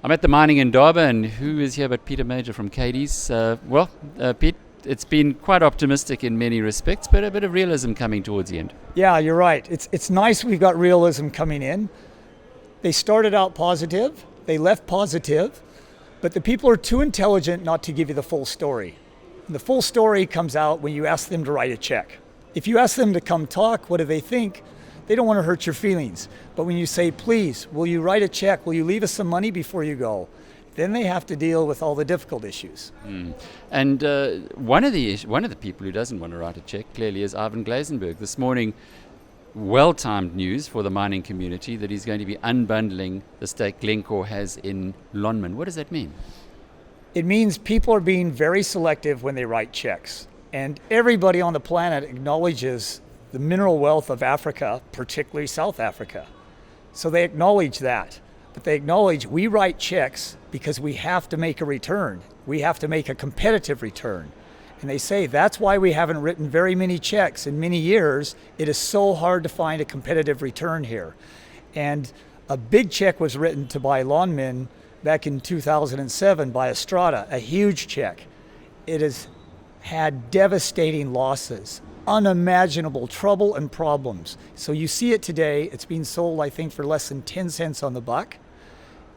I'm at the mining in Indaba, and who is here but Peter Major from Katie's? Pete, it's been quite optimistic in many respects, but a bit of realism coming towards the end. Yeah, you're right. It's nice we've got realism coming in. They started out positive, they left positive, but the people are too intelligent not to give you the full story. And the full story comes out when you ask them to write a check. If you ask them to come talk, what do they think? They don't want to hurt your feelings. But when you say, please, will you write a check? Will you leave us some money before you go? Then they have to deal with all the difficult issues. And one of the people who doesn't want to write a check clearly is Ivan Glazenberg. This morning, well-timed news for the mining community that he's going to be unbundling the stake Glencore has in Lonmin. What does that mean? It means people are being very selective when they write checks. And everybody on the planet acknowledges the mineral wealth of Africa, particularly South Africa. So they acknowledge that. But they acknowledge we write checks because we have to make a return. We have to make a competitive return. And they say that's why we haven't written very many checks in many years. It is so hard to find a competitive return here. And a big check was written to buy Lonmin back in 2007 by Estrada, a huge check. It has had devastating losses, unimaginable trouble and problems. So you see it today. It's being sold, I think, for less than 10 cents on the buck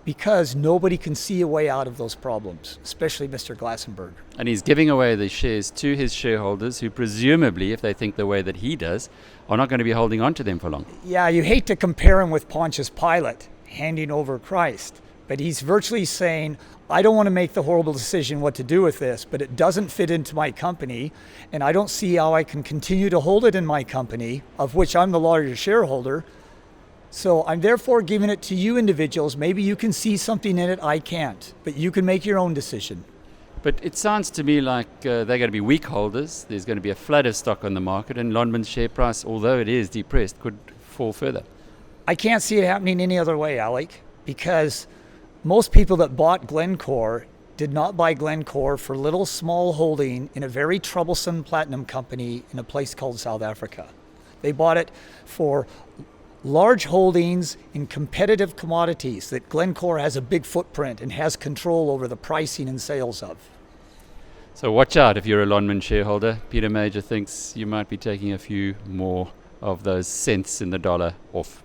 because nobody can see a way out of those problems, especially Mr. Glazenberg. And he's giving away the shares to his shareholders who presumably, if they think the way that he does, are not going to be holding on to them for long. Yeah, you hate to compare him with Pontius Pilate handing over Christ, but he's virtually saying, I don't want to make the horrible decision what to do with this, but it doesn't fit into my company, and I don't see how I can continue to hold it in my company, of which I'm the largest shareholder. So I'm therefore giving it to you individuals. Maybe you can see something in it I can't, but you can make your own decision. But it sounds to me like they're going to be weak holders. There's going to be a flood of stock on the market, and Lonmin's share price, although it is depressed, could fall further. I can't see it happening any other way, Alec, because most people that bought Glencore did not buy Glencore for little small holding in a very troublesome platinum company in a place called South Africa. They bought it for large holdings in competitive commodities that Glencore has a big footprint and has control over the pricing and sales of. So watch out if you're a Lonmin shareholder. Peter Major thinks you might be taking a few more of those cents in the dollar off.